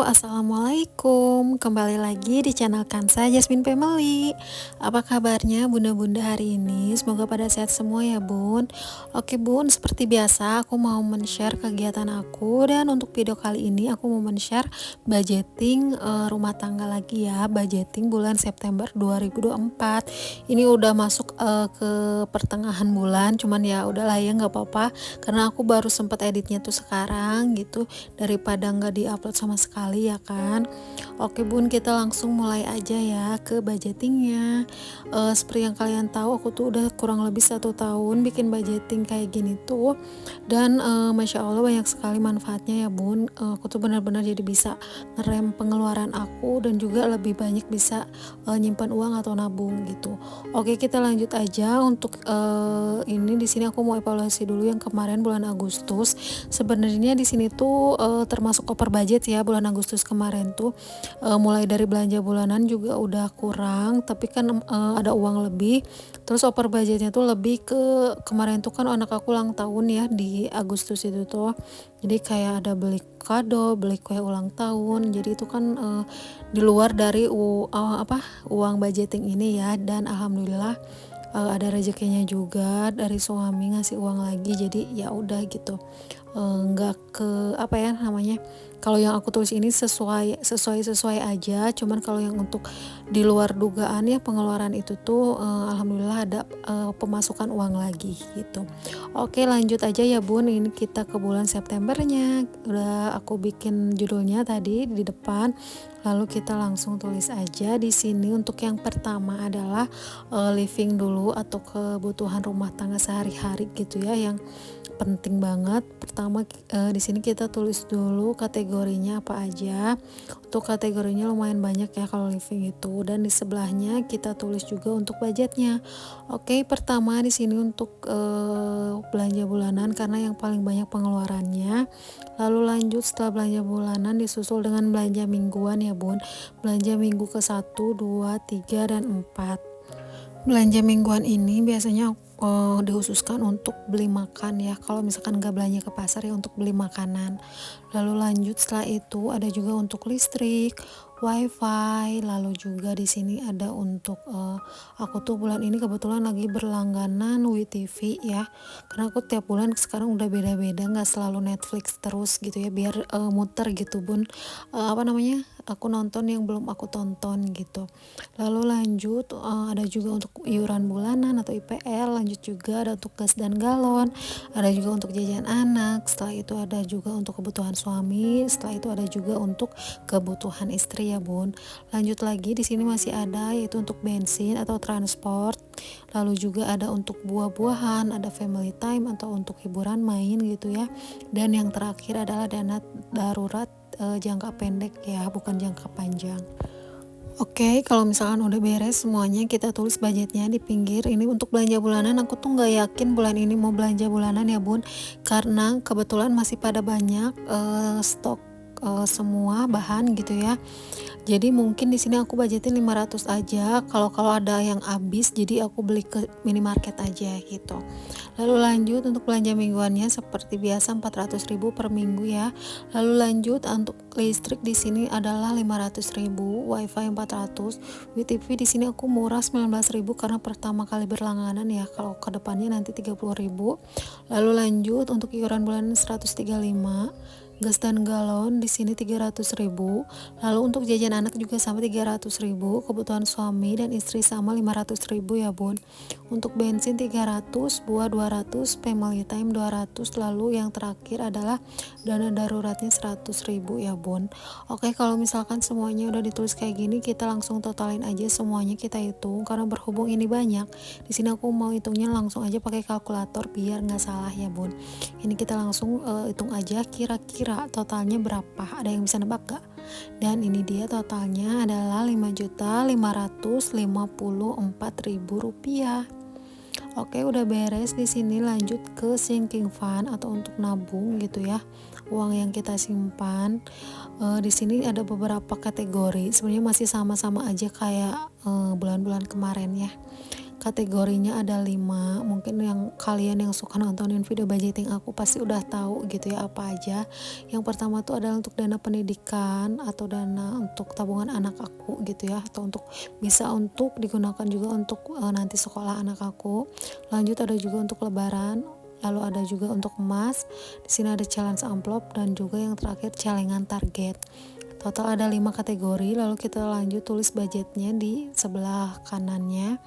Assalamualaikum. Kembali lagi di channel Kansa Jasmine Family. Apa kabarnya bunda-bunda hari ini? Semoga pada sehat semua ya bun. Oke bun, seperti biasa aku mau men-share kegiatan aku. Dan untuk video kali ini aku mau men-share budgeting rumah tangga lagi ya. Budgeting bulan September 2024. Ini udah masuk ke pertengahan bulan. Cuman ya udahlah ya, nggak apa-apa, karena aku baru sempet editnya tuh sekarang gitu, daripada nggak diupload sama sekali ya kan. Oke bun, kita langsung mulai aja ya ke budgetingnya. Seperti yang kalian tahu, aku tuh udah kurang lebih 1 tahun bikin budgeting kayak gini tuh, dan masya Allah banyak sekali manfaatnya ya bun. Aku tuh benar-benar jadi bisa ngerem pengeluaran aku, dan juga lebih banyak bisa nyimpan uang atau nabung gitu. Oke, kita lanjut aja. Untuk ini di sini aku mau evaluasi dulu yang kemarin bulan Agustus. Sebenarnya di sini tuh termasuk over budget ya bulan Agustus kemarin tuh. Mulai dari belanja bulanan juga udah kurang, tapi kan ada uang lebih. Terus over budgetnya tuh lebih ke kemarin tuh kan anak aku ulang tahun ya di Agustus itu tuh. Jadi kayak ada beli kado, beli kue ulang tahun. Jadi itu kan di luar dari uang budgeting ini ya. Dan alhamdulillah ada rezekinya juga dari suami ngasih uang lagi. Jadi ya udah gitu, nggak ke apa ya namanya, kalau yang aku tulis ini sesuai aja. Cuman kalau yang untuk di luar dugaan ya pengeluaran itu tuh alhamdulillah ada pemasukan uang lagi gitu. Oke, lanjut aja ya bun. Ini kita ke bulan Septembernya, udah aku bikin judulnya tadi di depan. Lalu kita langsung tulis aja di sini. Untuk yang pertama adalah living dulu atau kebutuhan rumah tangga sehari-hari gitu ya, yang penting banget. Pertama di sini kita tulis dulu kategorinya apa aja. Untuk kategorinya lumayan banyak ya kalau living itu, dan di sebelahnya kita tulis juga untuk budgetnya. Oke, pertama di sini untuk belanja bulanan karena yang paling banyak pengeluarannya. Lalu lanjut setelah belanja bulanan disusul dengan belanja mingguan ya bun. Belanja minggu ke 1, 2, 3, dan 4. Belanja mingguan ini biasanya dikhususkan untuk beli makan ya, kalau misalkan nggak belanja ke pasar ya untuk beli makanan. Lalu lanjut setelah itu ada juga untuk listrik, wifi. Lalu juga di sini ada untuk aku tuh bulan ini kebetulan lagi berlangganan WeTV ya, karena aku tiap bulan sekarang udah beda-beda, nggak selalu Netflix terus gitu ya, biar muter gitu bun, aku nonton yang belum aku tonton gitu. Lalu lanjut ada juga untuk iuran bulanan atau IPL. Lanjut juga ada untuk gas dan galon, ada juga untuk jajan anak. Setelah itu ada juga untuk kebutuhan suami. Setelah itu ada juga untuk kebutuhan istri ya bun. Lanjut lagi di sini masih ada yaitu untuk bensin atau transport. Lalu juga ada untuk buah-buahan, ada family time atau untuk hiburan main gitu ya. Dan yang terakhir adalah dana darurat jangka pendek ya, bukan jangka panjang. Oke, kalau misalkan udah beres semuanya, kita tulis budgetnya di pinggir. Ini untuk belanja bulanan, aku tuh nggak yakin bulan ini mau belanja bulanan ya bun, karena kebetulan masih pada banyak stok semua bahan gitu ya. Jadi mungkin di sini aku budgetin 500 aja. Kalau ada yang habis, jadi aku beli ke minimarket aja gitu. Lalu lanjut untuk belanja mingguannya seperti biasa 400.000 per minggu ya. Lalu lanjut untuk listrik di sini adalah 500.000, wifi 400, WeTV di sini aku murah 19.000 karena pertama kali berlangganan ya. Kalau kedepannya nanti 30.000. Lalu lanjut untuk iuran bulanan 135. Gas dan galon di sini 300.000. Lalu untuk jajan anak juga sama 300.000. Kebutuhan suami dan istri sama 500.000 ya bun. Untuk bensin 300, buah 200, family time 200. Lalu yang terakhir adalah dana daruratnya 100.000 ya bun. Oke, kalau misalkan semuanya udah ditulis kayak gini, kita langsung totalin aja semuanya, kita hitung. Karena berhubung ini banyak, di sini aku mau hitungnya langsung aja pakai kalkulator biar nggak salah ya bun. Ini kita langsung hitung aja kira-kira totalnya berapa. Ada yang bisa nebak gak? Dan ini dia totalnya adalah Rp5.554.000. Oke, udah beres di sini. Lanjut ke sinking fund atau untuk nabung gitu ya, uang yang kita simpan. Di sini ada beberapa kategori. Sebenarnya masih sama-sama aja kayak bulan-bulan kemarin ya. kategorinya ada 5. Mungkin yang kalian yang suka nontonin video budgeting aku pasti udah tahu gitu ya apa aja. Yang pertama tuh adalah untuk dana pendidikan atau dana untuk tabungan anak aku gitu ya, atau untuk bisa untuk digunakan juga untuk nanti sekolah anak aku. Lanjut ada juga untuk lebaran, lalu ada juga untuk emas. Di sini ada challenge amplop dan juga yang terakhir celengan target. Total ada 5 kategori. Lalu kita lanjut tulis budgetnya di sebelah kanannya.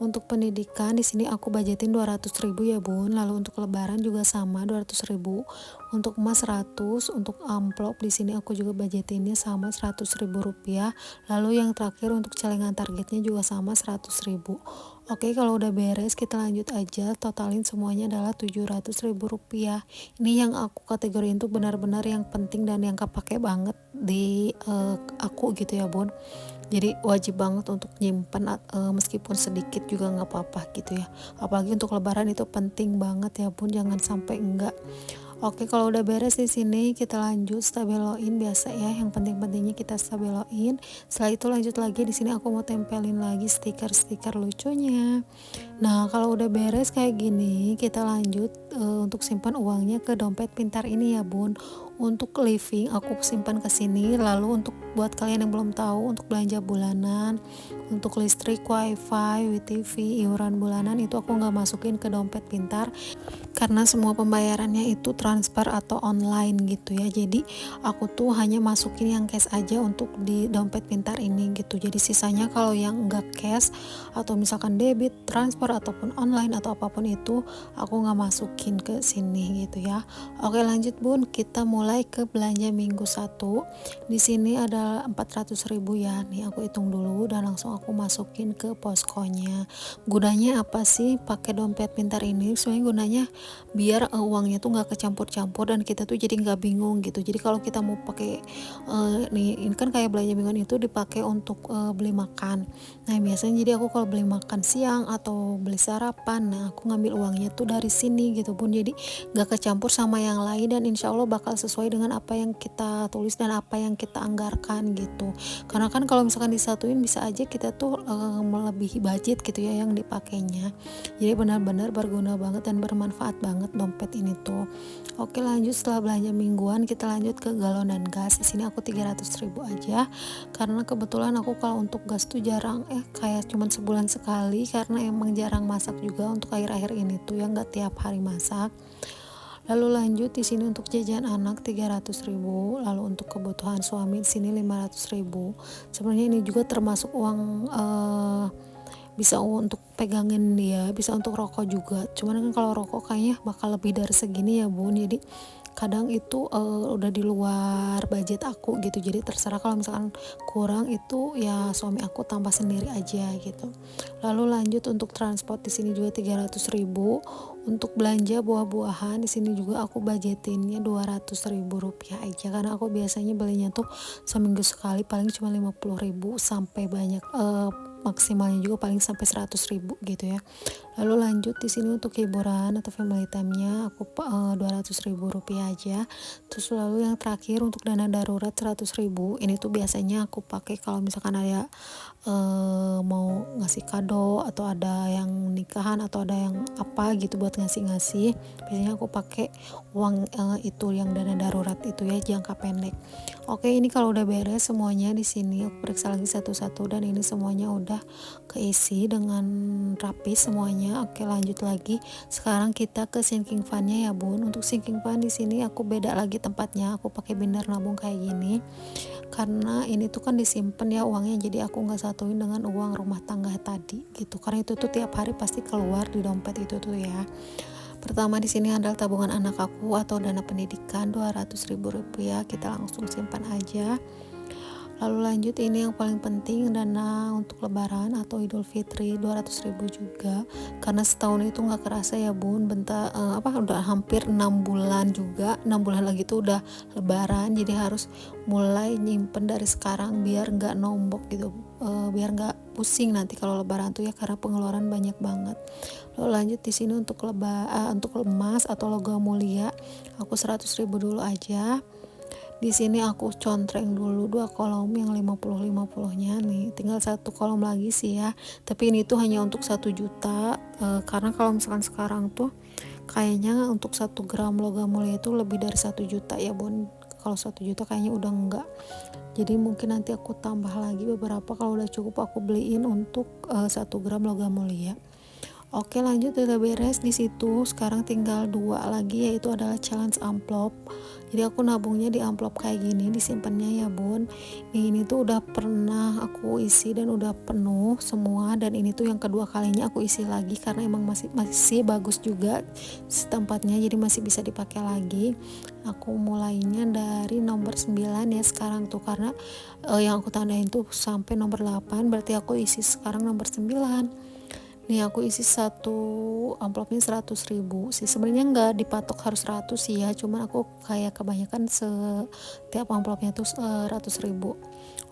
Untuk pendidikan di sini aku budgetin 200.000 ya bun. Lalu untuk lebaran juga sama 200.000. Untuk emas 100. Untuk amplop di sini aku juga budgetinnya sama 100.000 rupiah. Lalu yang terakhir untuk celengan targetnya juga sama 100.000. Oke, kalau udah beres kita lanjut aja, totalin semuanya adalah 700.000 rupiah. Ini yang aku kategoriin tuh benar-benar yang penting dan yang kepake banget di aku gitu ya bun. Jadi wajib banget untuk nyimpen meskipun sedikit juga nggak apa-apa gitu ya. Apalagi untuk lebaran itu penting banget ya bun, jangan sampai enggak. Oke, kalau udah beres di sini kita lanjut stabiloin biasa ya. Yang penting-pentingnya kita stabiloin. Setelah itu lanjut lagi di sini aku mau tempelin lagi stiker-stiker lucunya. Nah, kalau udah beres kayak gini, kita lanjut untuk simpan uangnya ke dompet pintar ini ya, Bun. Untuk living aku simpan ke sini, lalu untuk buat kalian yang belum tahu untuk belanja bulanan, untuk listrik, wifi, WTV, iuran bulanan itu aku nggak masukin ke dompet pintar karena semua pembayarannya itu transfer atau online gitu ya. Jadi aku tuh hanya masukin yang cash aja untuk di dompet pintar ini gitu. Jadi sisanya kalau yang enggak cash atau misalkan debit, transfer ataupun online atau apapun itu aku nggak masukin ke sini gitu ya. Oke, lanjut Bun, kita mulai ke belanja minggu 1. Di sini ada 400.000 ya. Nih aku hitung dulu dan langsung aku masukin ke poskonya. Gunanya apa sih pakai dompet pintar ini? Sebenarnya gunanya biar uangnya tuh nggak kecampur-campur dan kita tuh jadi nggak bingung gitu. Jadi kalau kita mau pakai nih, ini kan kayak belanja mingguan itu dipakai untuk beli makan. Nah biasanya jadi aku kalau beli makan siang atau beli sarapan, nah aku ngambil uangnya tuh dari sini gitu Bun. Jadi nggak kecampur sama yang lain dan insya Allah bakal sesuai dengan apa yang kita tulis dan apa yang kita anggarkan gitu. Karena kan kalau misalkan disatuin bisa aja kita tuh melebihi budget gitu ya yang dipakainya. Jadi benar-benar berguna banget dan bermanfaat banget dompet ini tuh. Oke, lanjut setelah belanja mingguan kita lanjut ke galon dan gas. Di sini aku 300.000 aja karena kebetulan aku kalau untuk gas tuh jarang kayak cuman sebulan sekali karena emang jarang masak juga untuk akhir-akhir ini tuh ya, nggak tiap hari masak. Lalu lanjut di sini untuk jajan anak 300.000, lalu untuk kebutuhan suami di sini 500.000. Sebenarnya ini juga termasuk uang bisa untuk pegangin dia, bisa untuk rokok juga. Cuman kan kalau rokok kayaknya bakal lebih dari segini ya Bun. Jadi kadang itu udah di luar budget aku gitu. Jadi terserah kalau misalkan kurang itu ya suami aku tambah sendiri aja gitu. Lalu lanjut untuk transport di sini juga 300.000. Untuk belanja buah-buahan di sini juga aku budgetinnya 200.000 rupiah aja karena aku biasanya belinya tuh seminggu sekali paling cuma 50.000 sampai banyak maksimalnya juga paling sampai 100.000 gitu ya. Lalu lanjut di sini untuk hiburan atau family time-nya aku 200.000 rupiah aja. Terus lalu yang terakhir untuk dana darurat 100.000. Ini tuh biasanya aku pakai kalau misalkan ada mau ngasih kado atau ada yang nikahan atau ada yang apa gitu buat ngasih-ngasih. Biasanya aku pakai uang itu yang dana darurat itu ya, jangka pendek. Oke, ini kalau udah beres semuanya di sini aku periksa lagi satu-satu dan ini semuanya udah keisi dengan rapi semuanya. Oke, lanjut lagi. Sekarang kita ke sinking fund-nya ya Bun. Untuk sinking fund di sini aku beda lagi tempatnya. Aku pakai binder nabung kayak gini. Karena ini tuh kan disimpan ya uangnya, jadi aku nggak satuin dengan uang rumah tangga tadi gitu. Karena itu tuh tiap hari pasti keluar di dompet itu tuh ya. Pertama di sini adalah tabungan anak aku atau dana pendidikan 200.000 rupiah, kita langsung simpan aja. Lalu lanjut ini yang paling penting, dana untuk lebaran atau idul fitri 200.000 juga karena setahun itu nggak kerasa ya Bun, udah hampir 6 bulan juga, 6 bulan lagi tuh udah lebaran. Jadi harus mulai nyimpen dari sekarang biar nggak nombok gitu, biar nggak pusing nanti kalau lebaran tuh ya karena pengeluaran banyak banget. Lalu lanjut di sini untuk untuk emas atau logam mulia aku 100.000 dulu aja. Di sini aku contreng dulu 2 kolom yang 50-50-nya nih. Tinggal 1 kolom lagi sih ya. Tapi ini tuh hanya untuk 1 juta, karena kalau misalkan sekarang tuh kayaknya untuk 1 gram logam mulia itu lebih dari 1 juta ya Bun. Kalau 1 juta kayaknya udah enggak. Jadi mungkin nanti aku tambah lagi beberapa, kalau udah cukup aku beliin untuk 1 gram logam mulia. Oke, lanjut, udah beres di situ. Sekarang tinggal 2 lagi, yaitu adalah challenge amplop. Jadi aku nabungnya di amplop kayak gini, disimpannya ya Bun. Ini tuh udah pernah aku isi dan udah penuh semua, dan ini tuh yang kedua kalinya aku isi lagi karena emang masih bagus juga tempatnya, jadi masih bisa dipakai lagi. Aku mulainya dari nomor 9 ya sekarang tuh, karena yang aku tandain tuh sampai nomor 8, berarti aku isi sekarang nomor 9. Nih aku isi satu amplopnya 100.000 sih, sebenarnya nggak dipatok harus 100 sih ya, cuman aku kayak kebanyakan setiap amplopnya tuh 100.000.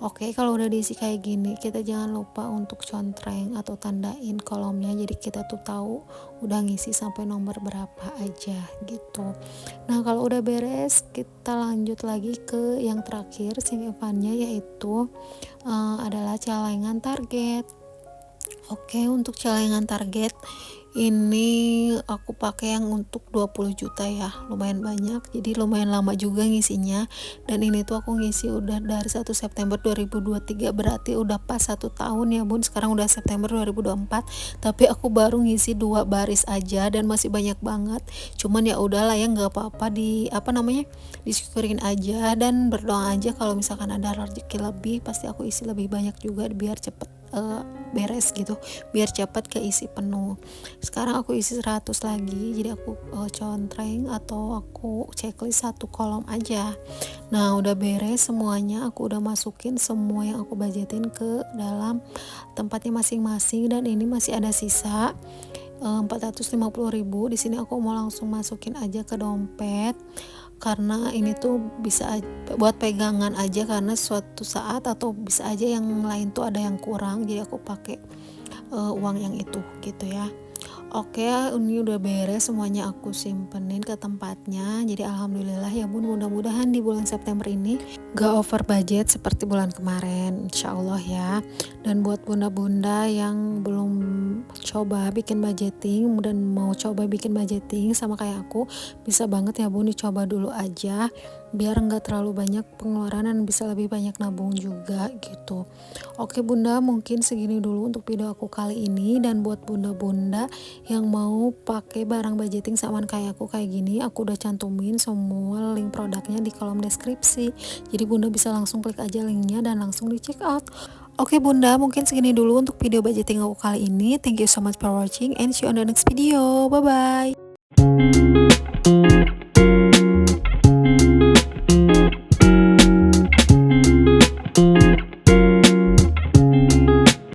Oke, kalau udah diisi kayak gini, kita jangan lupa untuk contreng atau tandain kolomnya, jadi kita tuh tahu udah ngisi sampai nomor berapa aja gitu. Nah kalau udah beres, kita lanjut lagi ke yang terakhir simpannya, yaitu adalah celengan target. Oke, untuk celengan target ini aku pakai yang untuk 20 juta ya, lumayan banyak, jadi lumayan lama juga ngisinya. Dan ini tuh aku ngisi udah dari 1 September 2023, berarti udah pas 1 tahun ya Bun. Sekarang udah September 2024, tapi aku baru ngisi 2 baris aja dan masih banyak banget. Cuman ya udahlah ya, nggak apa-apa, disyukurin aja dan berdoa aja kalau misalkan ada rezeki lebih, pasti aku isi lebih banyak juga biar cepet beres gitu, biar cepat keisi penuh. Sekarang aku isi 100 lagi, jadi aku contreng atau aku checklist 1 kolom aja. Nah udah beres semuanya, aku udah masukin semua yang aku budgetin ke dalam tempatnya masing-masing, dan ini masih ada sisa 450.000. Di sini aku mau langsung masukin aja ke dompet, karena ini tuh bisa buat pegangan aja, karena suatu saat atau bisa aja yang lain tuh ada yang kurang, jadi aku pakai uang yang itu gitu ya. Oke, ini udah beres semuanya, aku simpenin ke tempatnya. Jadi alhamdulillah ya Bun, mudah-mudahan di bulan September ini gak over budget seperti bulan kemarin, insya Allah ya. Dan buat bunda-bunda yang belum coba bikin budgeting dan mau coba bikin budgeting sama kayak aku, bisa banget ya Bun, dicoba dulu aja biar nggak terlalu banyak pengeluaran dan bisa lebih banyak nabung juga gitu. Oke Bunda, mungkin segini dulu untuk video aku kali ini. Dan buat bunda-bunda yang mau pakai barang budgeting sama kayak aku kayak gini, aku udah cantumin semua link produknya di kolom deskripsi, jadi Bunda bisa langsung klik aja linknya dan langsung di check out. Oke Bunda, mungkin segini dulu untuk video budgeting aku kali ini. Thank you so much for watching and see you on the next video. Bye bye.